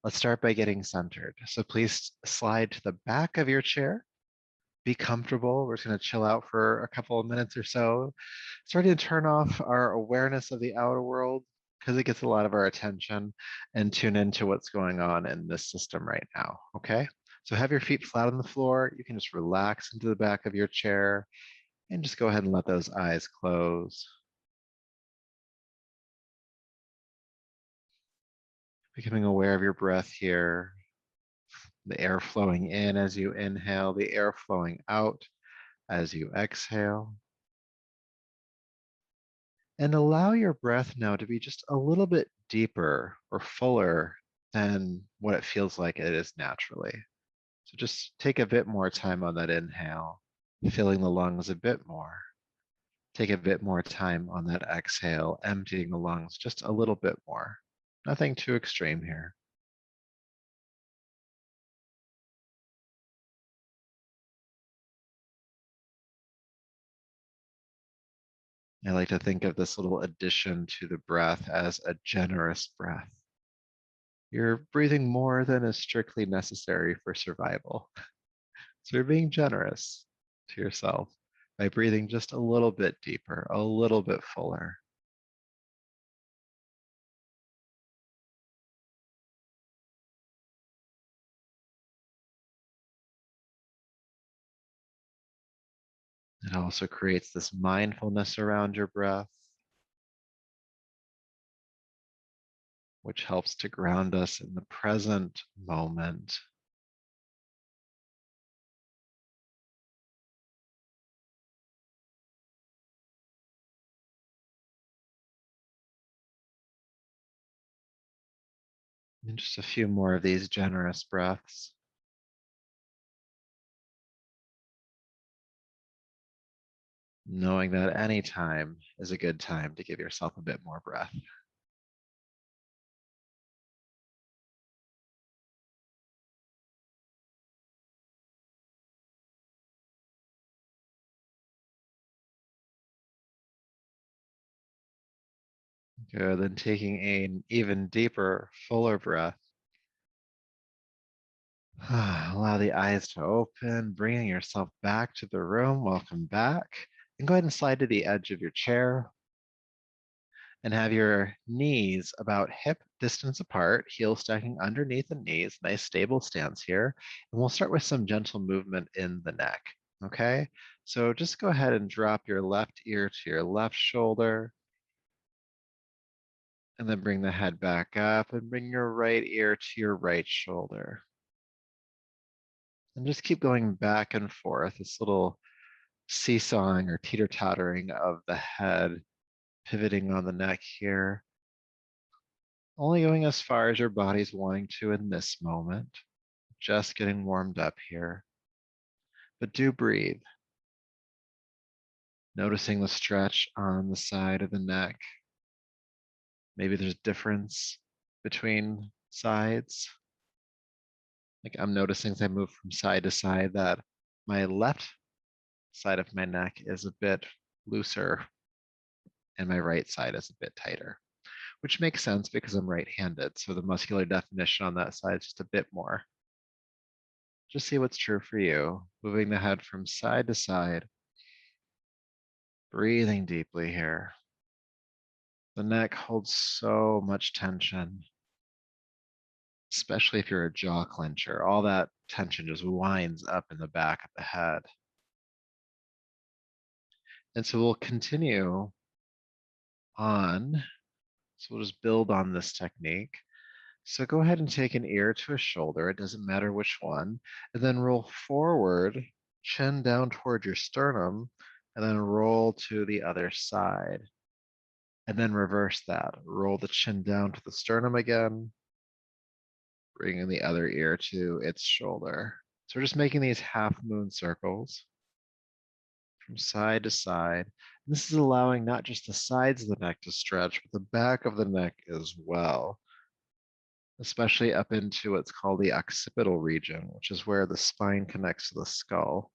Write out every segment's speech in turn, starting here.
Let's start by getting centered. So please slide to the back of your chair. Be comfortable. We're just going to chill out for a couple of minutes or so. Starting to turn off our awareness of the outer world because it gets a lot of our attention and tune into what's going on in this system right now. Okay. So have your feet flat on the floor. You can just relax into the back of your chair and just go ahead and let those eyes close. Becoming aware of your breath here, the air flowing in as you inhale, the air flowing out as you exhale. And allow your breath now to be just a little bit deeper or fuller than what it feels like it is naturally. So just take a bit more time on that inhale, filling the lungs a bit more. Take a bit more time on that exhale, emptying the lungs just a little bit more. Nothing too extreme here. I like to think of this little addition to the breath as a generous breath. You're breathing more than is strictly necessary for survival. So you're being generous to yourself by breathing just a little bit deeper, a little bit fuller. It also creates this mindfulness around your breath, which helps to ground us in the present moment. And just a few more of these generous breaths. Knowing that any time is a good time to give yourself a bit more breath. Good. Then taking an even deeper, fuller breath. Allow the eyes to open, bringing yourself back to the room. Welcome back. And go ahead and slide to the edge of your chair and have your knees about hip distance apart, heels stacking underneath the knees. Nice stable stance here. And we'll start with some gentle movement in the neck. Okay. So just go ahead and drop your left ear to your left shoulder. And then bring the head back up and bring your right ear to your right shoulder. And just keep going back and forth, this little seesawing or teeter-tottering of the head, pivoting on the neck here. Only going as far as your body's wanting to in this moment. Just getting warmed up here. But do breathe. Noticing the stretch on the side of the neck. Maybe there's difference between sides. Like I'm noticing as I move from side to side that my left side of my neck is a bit looser and my right side is a bit tighter, which makes sense because I'm right-handed. So the muscular definition on that side is just a bit more. Just see what's true for you. Moving the head from side to side, breathing deeply here. The neck holds so much tension, especially if you're a jaw clencher. All that tension just winds up in the back of the head. And so we'll continue on. So we'll just build on this technique. So go ahead and take an ear to a shoulder. It doesn't matter which one. And then roll forward, chin down toward your sternum, and then roll to the other side. And then reverse that. Roll the chin down to the sternum again, bringing the other ear to its shoulder. So we're just making these half moon circles from side to side. And this is allowing not just the sides of the neck to stretch, but the back of the neck as well, especially up into what's called the occipital region, which is where the spine connects to the skull.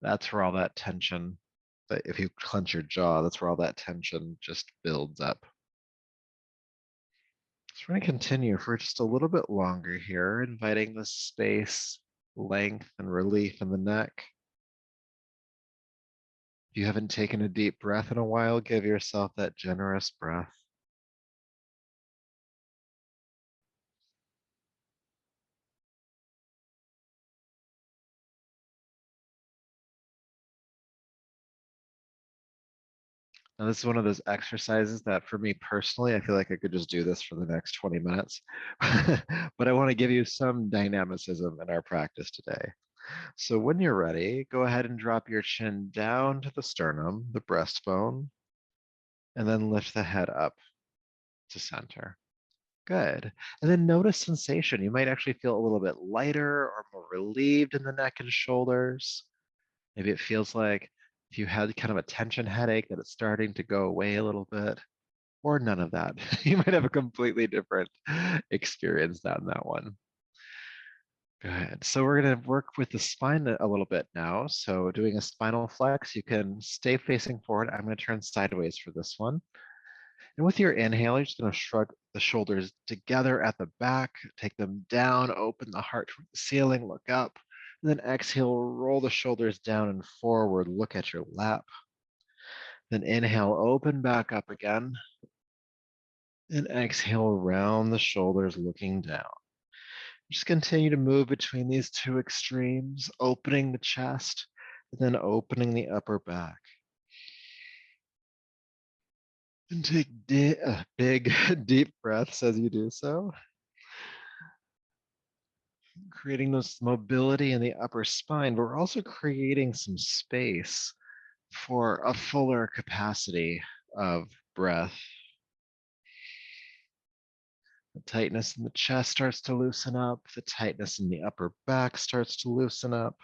That's where all that tension, that if you clench your jaw, that's where all that tension just builds up. So So we're going to continue for just a little bit longer here, inviting the space, length, and relief in the neck. If you haven't taken a deep breath in a while, give yourself that generous breath. Now, this is one of those exercises that for me personally, I feel like I could just do this for the next 20 minutes. But I want to give you some dynamicism in our practice today. So when you're ready, go ahead and drop your chin down to the sternum, the breastbone, and then lift the head up to center. Good. And then notice sensation. You might actually feel a little bit lighter or more relieved in the neck and shoulders. Maybe it feels like if you had kind of a tension headache that it's starting to go away a little bit, or none of that. You might have a completely different experience on that one. Good. So we're going to work with the spine a little bit now. So doing a spinal flex, you can stay facing forward. I'm going to turn sideways for this one. And with your inhale, you're just going to shrug the shoulders together at the back, take them down, open the heart toward the ceiling, look up. And then exhale, roll the shoulders down and forward, look at your lap. Then inhale, open back up again. And exhale, round the shoulders, looking down. Just continue to move between these two extremes, opening the chest, and then opening the upper back. And take big, deep breaths as you do so, creating this mobility in the upper spine, but we're also creating some space for a fuller capacity of breath. The tightness in the chest starts to loosen up. The tightness in the upper back starts to loosen up.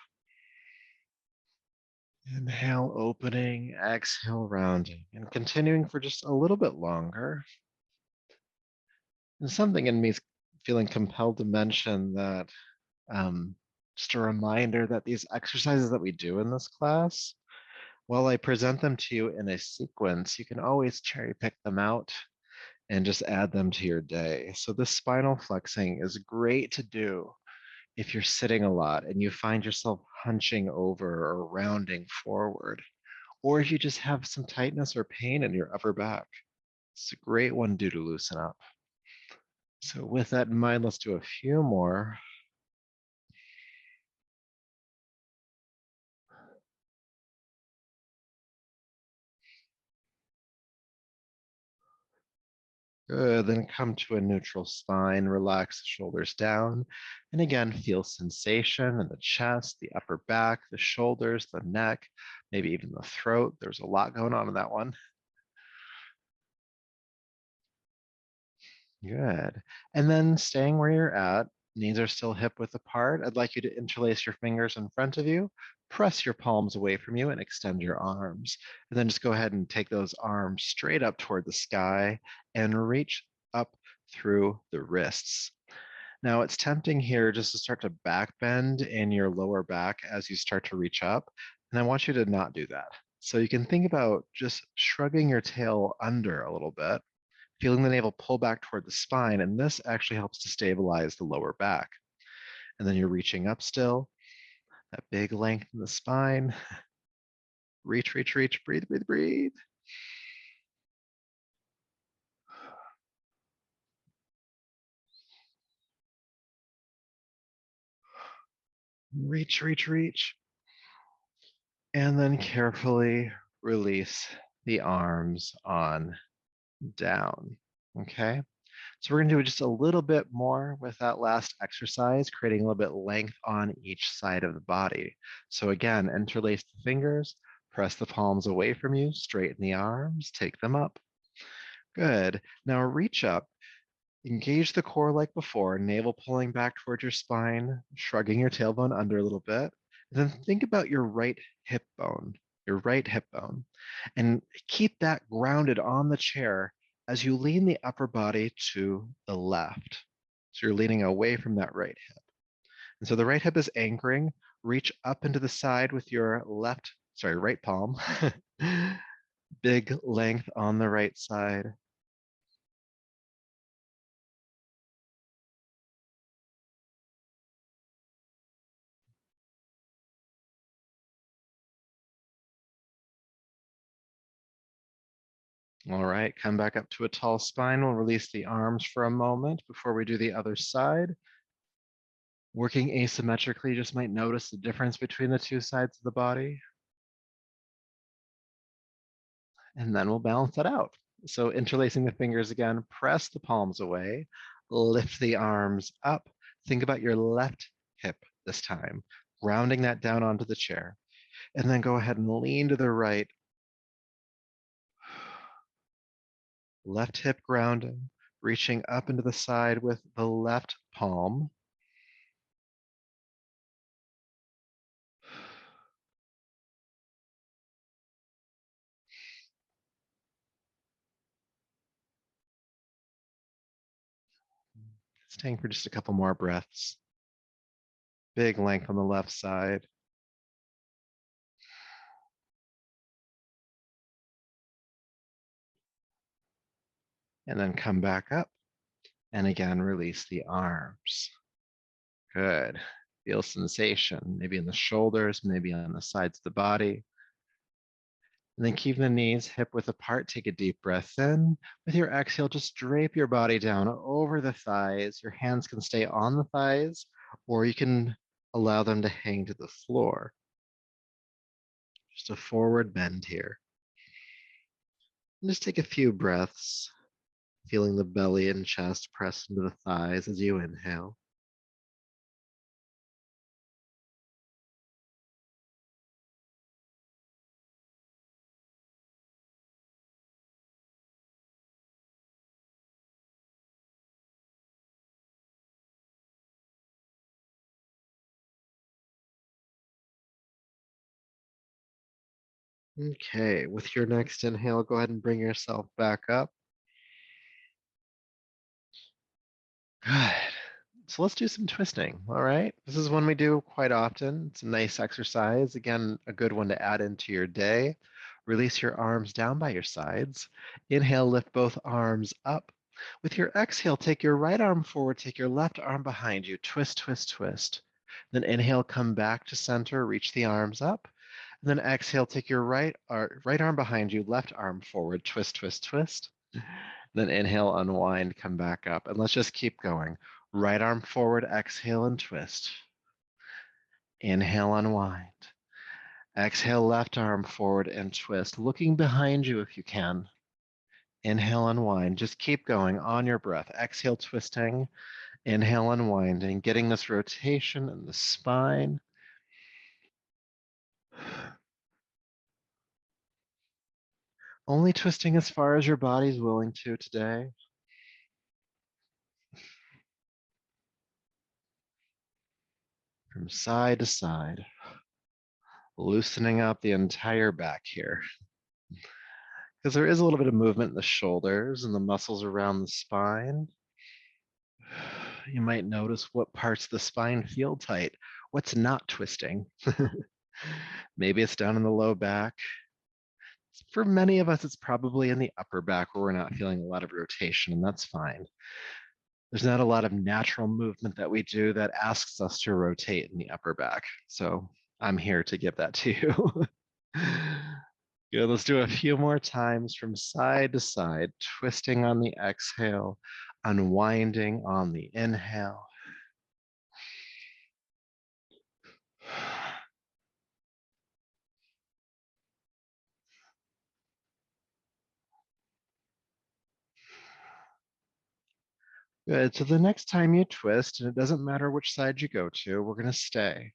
Inhale, opening, exhale, rounding, and continuing for just a little bit longer. And something in me is feeling compelled to mention that just a reminder that these exercises that we do in this class, while I present them to you in a sequence, you can always cherry pick them out and just add them to your day. So this spinal flexing is great to do if you're sitting a lot and you find yourself hunching over or rounding forward, or if you just have some tightness or pain in your upper back. It's a great one to do to loosen up. So with that in mind, let's do a few more. Good, then come to a neutral spine, relax the shoulders down. And again, feel sensation in the chest, the upper back, the shoulders, the neck, maybe even the throat. There's a lot going on in that one. Good. And then staying where you're at, knees are still hip width apart. I'd like you to interlace your fingers in front of you, press your palms away from you, and extend your arms. And then just go ahead and take those arms straight up toward the sky and reach up through the wrists. Now, it's tempting here just to start to back bend in your lower back as you start to reach up. And I want you to not do that. So you can think about just shrugging your tail under a little bit, feeling the navel pull back toward the spine, and this actually helps to stabilize the lower back. And then you're reaching up still, that big length in the spine. Reach, reach, reach, breathe, breathe, breathe. Reach, reach, reach. And then carefully release the arms on down. Okay. So we're going to do just a little bit more with that last exercise, creating a little bit length on each side of the body. So again, interlace the fingers, press the palms away from you, straighten the arms, take them up. Good. Now reach up, engage the core like before, navel pulling back towards your spine, shrugging your tailbone under a little bit. And then think about your right hip bone, and keep that grounded on the chair as you lean the upper body to the left. So you're leaning away from that right hip. And so the right hip is anchoring. Reach up into the side with your right palm. Big length on the right side. All right, come back up to a tall spine. We'll release the arms for a moment before we do the other side. Working asymmetrically, you just might notice the difference between the two sides of the body. And then we'll balance that out. So interlacing the fingers again, press the palms away, lift the arms up. Think about your left hip this time, rounding that down onto the chair. And then go ahead and lean to the right. Left hip grounding, reaching up into the side with the left palm. Staying for just a couple more breaths. Big length on the left side. And then come back up. And again, release the arms. Good. Feel sensation, maybe in the shoulders, maybe on the sides of the body. And then keep the knees hip width apart. Take a deep breath in. With your exhale, just drape your body down over the thighs. Your hands can stay on the thighs, or you can allow them to hang to the floor. Just a forward bend here. And just take a few breaths, feeling the belly and chest press into the thighs as you inhale. Okay, with your next inhale, go ahead and bring yourself back up. Good. So let's do some twisting, all right? This is one we do quite often. It's a nice exercise. Again, a good one to add into your day. Release your arms down by your sides. Inhale, lift both arms up. With your exhale, take your right arm forward, take your left arm behind you. Twist, twist, twist. Then inhale, come back to center, reach the arms up. And then exhale, take your right arm behind you, left arm forward, twist, twist, twist. Then inhale, unwind, come back up. And let's just keep going. Right arm forward, exhale and twist. Inhale, unwind. Exhale, left arm forward and twist. Looking behind you if you can. Inhale, unwind. Just keep going on your breath. Exhale, twisting. Inhale, unwinding. Getting this rotation in the spine. Only twisting as far as your body's willing to today. From side to side. Loosening up the entire back here. Because there is a little bit of movement in the shoulders and the muscles around the spine. You might notice what parts of the spine feel tight, what's not twisting. Maybe it's down in the low back. For many of us, it's probably in the upper back where we're not feeling a lot of rotation, and that's fine. There's not a lot of natural movement that we do that asks us to rotate in the upper back. So I'm here to give that to you. Good, let's do a few more times from side to side, twisting on the exhale, unwinding on the inhale. Good, so the next time you twist, and it doesn't matter which side you go to, we're gonna stay.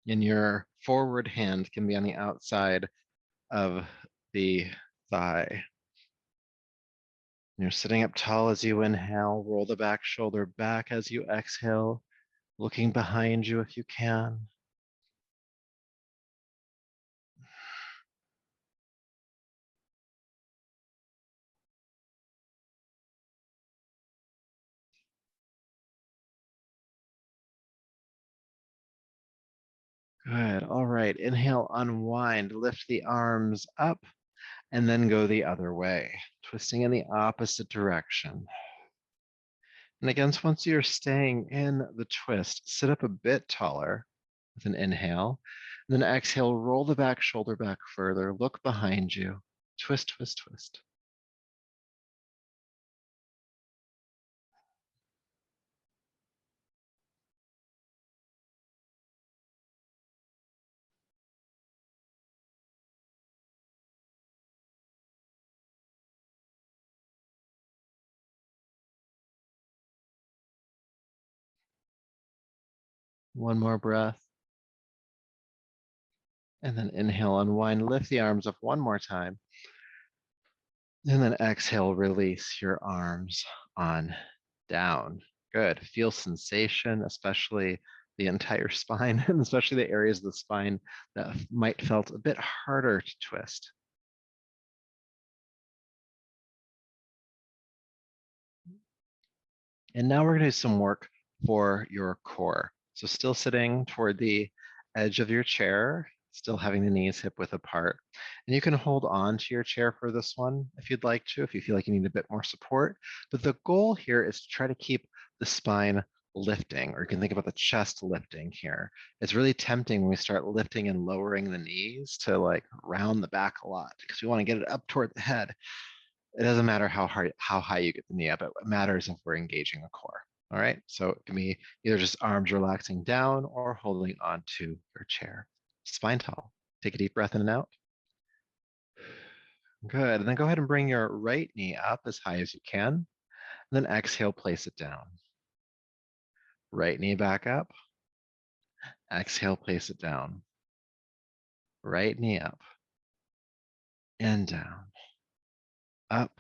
And your forward hand can be on the outside of the thigh. You're sitting up tall as you inhale, roll the back shoulder back as you exhale, looking behind you if you can. Good, all right, inhale, unwind, lift the arms up, and then go the other way, twisting in the opposite direction. And again, once you're staying in the twist, sit up a bit taller with an inhale. And then exhale, roll the back shoulder back further, look behind you. Twist, twist, twist. One more breath. And then inhale, unwind, lift the arms up one more time. And then exhale, release your arms on down. Good. Feel sensation, especially the entire spine, and especially the areas of the spine that might felt a bit harder to twist. And now we're going to do some work for your core. So still sitting toward the edge of your chair, still having the knees hip width apart. And you can hold on to your chair for this one if you'd like to, if you feel like you need a bit more support. But the goal here is to try to keep the spine lifting, or you can think about the chest lifting here. It's really tempting when we start lifting and lowering the knees to like round the back a lot because we want to get it up toward the head. It doesn't matter how high you get the knee up. It matters if we're engaging the core. All right. So it can be either just arms relaxing down or holding onto your chair. Spine tall. Take a deep breath in and out. Good. And then go ahead and bring your right knee up as high as you can. And then exhale, place it down. Right knee back up. Exhale, place it down. Right knee up and down. Up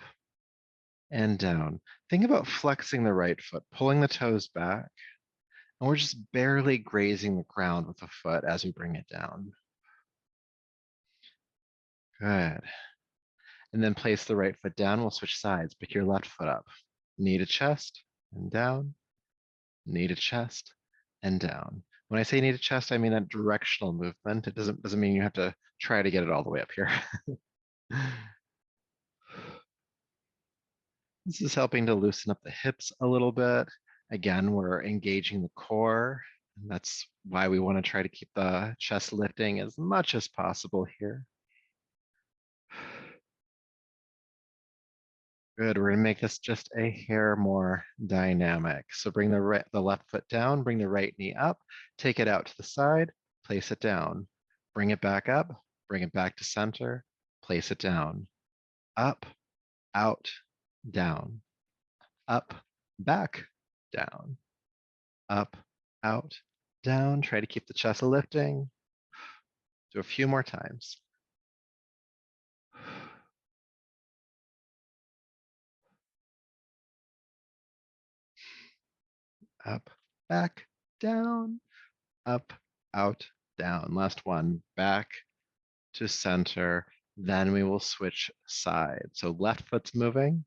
and down. Think about flexing the right foot, pulling the toes back. And we're just barely grazing the ground with the foot as we bring it down. Good. And then place the right foot down. We'll switch sides. Pick your left foot up. Knee to chest and down. Knee to chest and down. When I say knee to chest, I mean that directional movement. It doesn't mean you have to try to get it all the way up here. This is helping to loosen up the hips a little bit. Again, we're engaging the core. And that's why we want to try to keep the chest lifting as much as possible here. Good. We're going to make this just a hair more dynamic. So bring the left foot down, bring the right knee up, take it out to the side, place it down, bring it back up, bring it back to center, place it down, up, out, down, up, back, down, up, out, down. Try to keep the chest lifting. Do a few more times. Up, back, down, up, out, down. Last one, back to center. Then we will switch sides. So left foot's moving,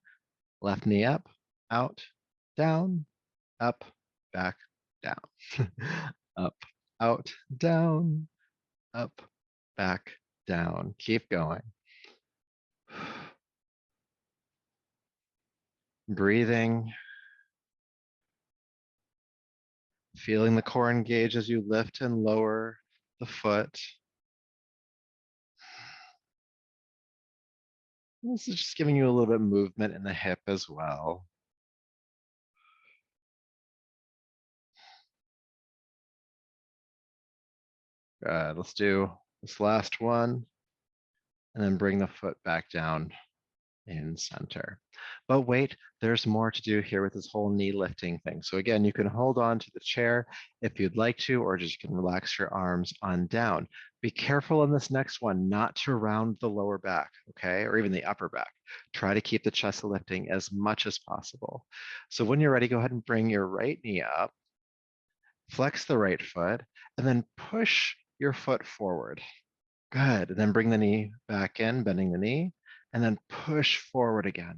left knee up, out, down, up, back, down. Up, out, down, up, back, down. Keep going. Breathing. Feeling the core engage as you lift and lower the foot. This is just giving you a little bit of movement in the hip as well. Good. Let's do this last one and then bring the foot back down in center. But wait, there's more to do here with this whole knee lifting thing. So again, you can hold on to the chair if you'd like to, or just you can relax your arms on down. Be careful in this next one not to round the lower back, okay, or even the upper back. Try to keep the chest lifting as much as possible. So when you're ready, go ahead and bring your right knee up, flex the right foot, and then push your foot forward. Good. And then bring the knee back in, bending the knee, and then push forward again.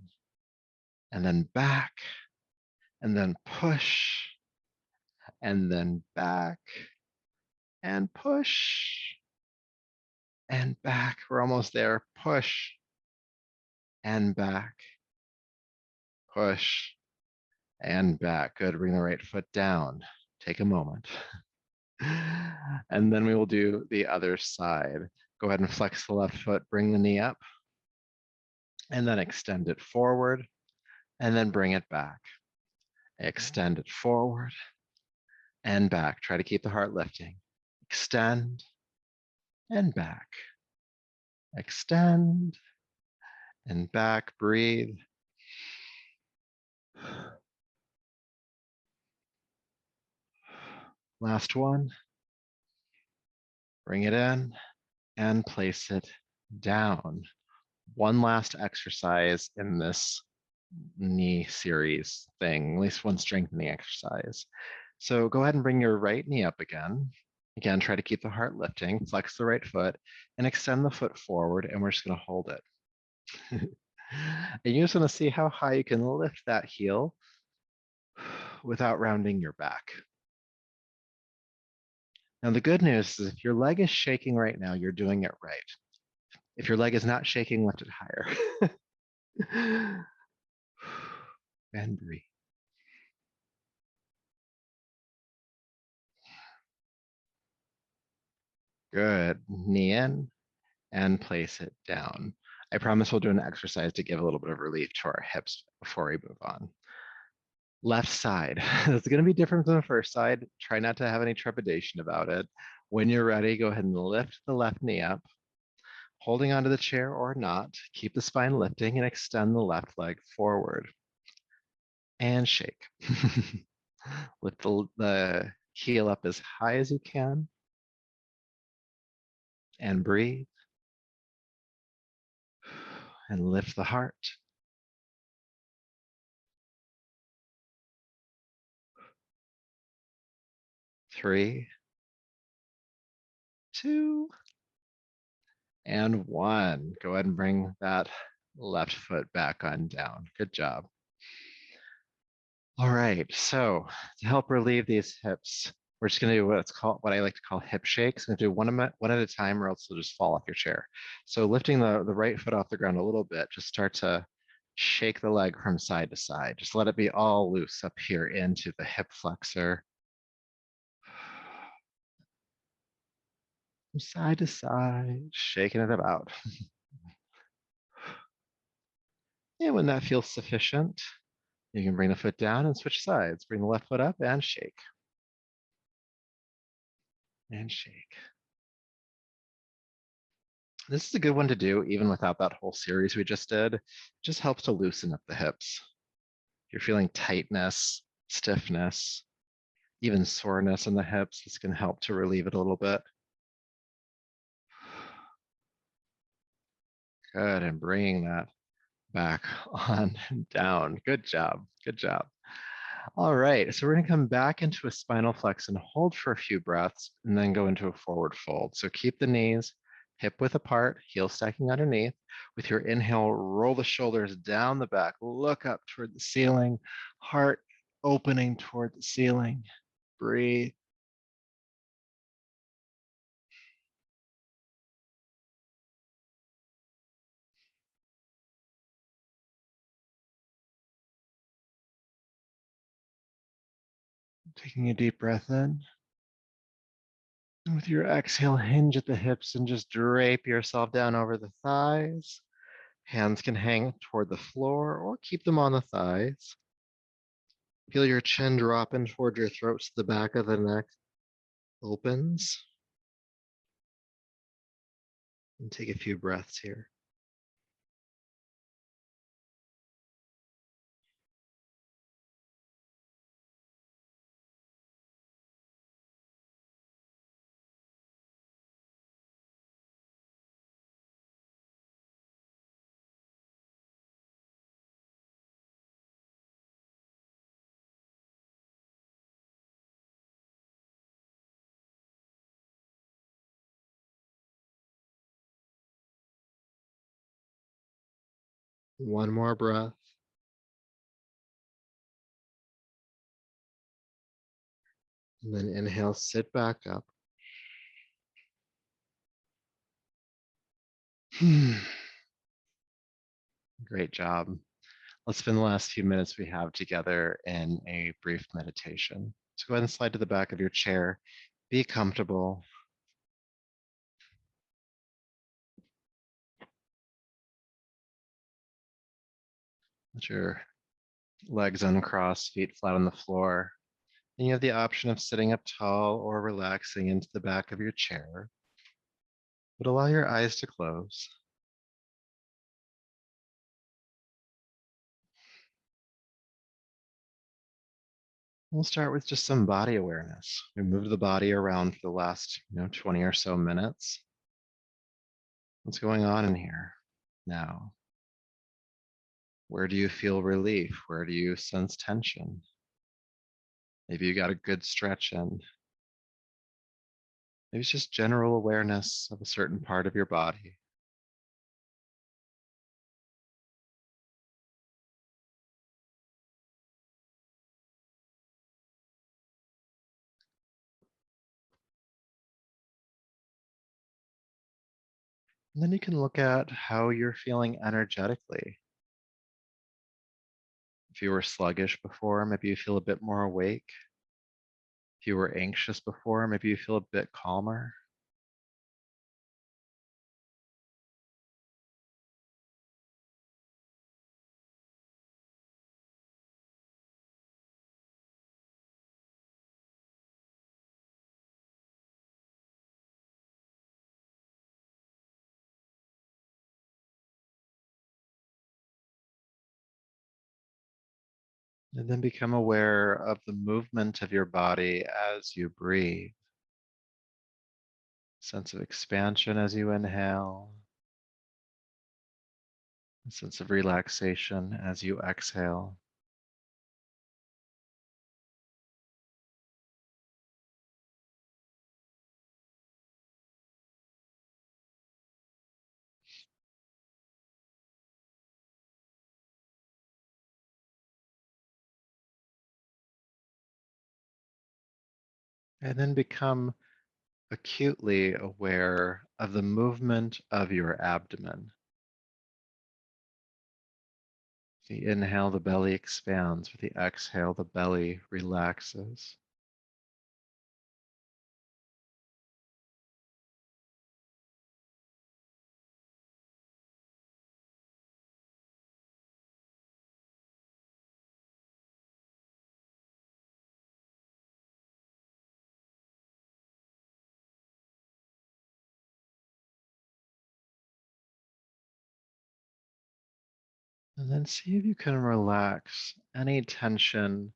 And then back, and then push, and then back, and push, and back. We're almost there. Push, and back, push, and back. Good. Bring the right foot down. Take a moment. And then we will do the other side. Go ahead and flex the left foot, bring the knee up, and then extend it forward, and then bring it back. Extend it forward and back. Try to keep the heart lifting. Extend and back. Extend and back. Breathe. Last one. Bring it in and place it down. One last exercise in this knee series thing, at least one strengthening exercise. So go ahead and bring your right knee up again. Again, try to keep the heart lifting, flex the right foot, and extend the foot forward, and we're just going to hold it. And you just want to see how high you can lift that heel without rounding your back. Now, the good news is if your leg is shaking right now, you're doing it right. If your leg is not shaking, lift it higher. And breathe. Good. Knee in and place it down. I promise we'll do an exercise to give a little bit of relief to our hips before we move on. Left side. It's going to be different than the first side. Try not to have any trepidation about it. When you're ready, go ahead and lift the left knee up, holding onto the chair or not. Keep the spine lifting and extend the left leg forward. And shake. Lift the heel up as high as you can. And breathe. And lift the heart. 3, 2, and 1. Go ahead and bring that left foot back on down. Good job. All right, so to help relieve these hips, we're just going to do what I like to call hip shakes. I'm going to do one at a time, or else you'll just fall off your chair. So lifting the right foot off the ground a little bit, just start to shake the leg from side to side. Just let it be all loose up here into the hip flexor. From side to side, shaking it about. And when that feels sufficient, you can bring the foot down and switch sides. Bring the left foot up and shake. And shake. This is a good one to do even without that whole series we just did. It just helps to loosen up the hips. If you're feeling tightness, stiffness, even soreness in the hips, this can help to relieve it a little bit. Good, and bringing that back on down. Good job, good job. All right, so we're gonna come back into a spinal flex and hold for a few breaths and then go into a forward fold. So keep the knees hip width apart, heel stacking underneath. With your inhale, roll the shoulders down the back, look up toward the ceiling, heart opening toward the ceiling. Breathe. Taking a deep breath in. And with your exhale, hinge at the hips and just drape yourself down over the thighs. Hands can hang toward the floor or keep them on the thighs. Feel your chin drop in toward your throat so the back of the neck opens. And take a few breaths here. One more breath. And then inhale, sit back up. Great job. Let's spend the last few minutes we have together in a brief meditation. So go ahead and slide to the back of your chair. Be comfortable. Let your legs uncrossed, feet flat on the floor. And you have the option of sitting up tall or relaxing into the back of your chair. But allow your eyes to close. We'll start with just some body awareness. We move the body around for the last, 20 or so minutes. What's going on in here now? Where do you feel relief? Where do you sense tension? Maybe you got a good stretch in. Maybe it's just general awareness of a certain part of your body. And then you can look at how you're feeling energetically. If you were sluggish before, maybe you feel a bit more awake. If you were anxious before, maybe you feel a bit calmer. And then become aware of the movement of your body as you breathe. Sense of expansion as you inhale, a sense of relaxation as you exhale. And then become acutely aware of the movement of your abdomen. With the inhale, the belly expands. With the exhale, the belly relaxes. And then see if you can relax any tension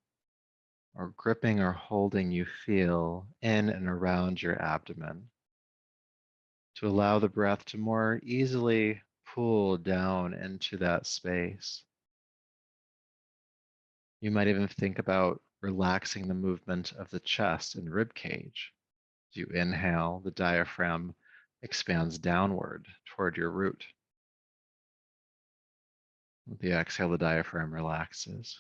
or gripping or holding you feel in and around your abdomen to allow the breath to more easily pull down into that space. You might even think about relaxing the movement of the chest and rib cage. As you inhale, the diaphragm expands downward toward your root. With the exhale, the diaphragm relaxes.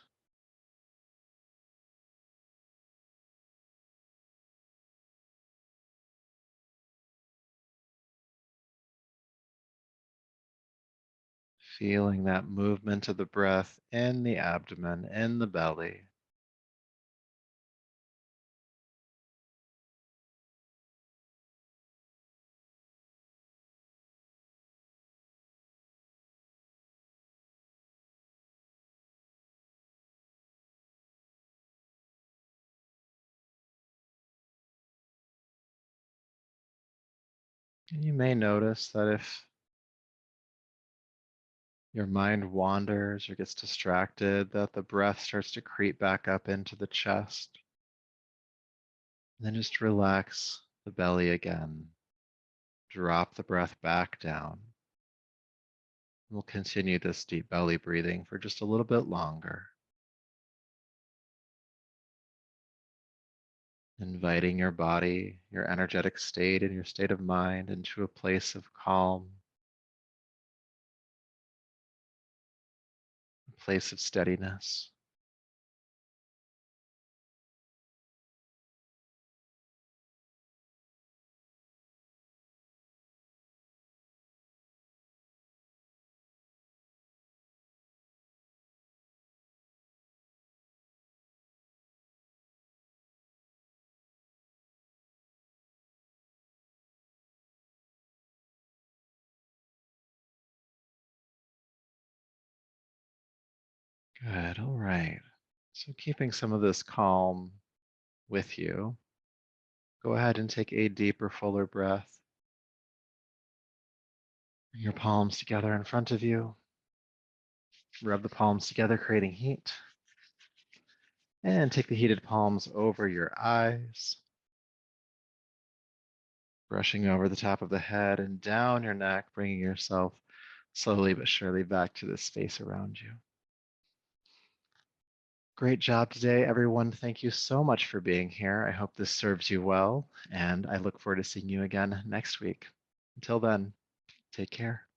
Feeling that movement of the breath in the abdomen, in the belly. And you may notice that if your mind wanders or gets distracted, that the breath starts to creep back up into the chest. And then just relax the belly again. Drop the breath back down. We'll continue this deep belly breathing for just a little bit longer. Inviting your body, your energetic state, and your state of mind into a place of calm, a place of steadiness. Good. All right. So keeping some of this calm with you, go ahead and take a deeper, fuller breath. Bring your palms together in front of you. Rub the palms together, creating heat. And take the heated palms over your eyes, brushing over the top of the head and down your neck, bringing yourself slowly but surely back to the space around you. Great job today, everyone. Thank you so much for being here. I hope this serves you well, and I look forward to seeing you again next week. Until then, take care.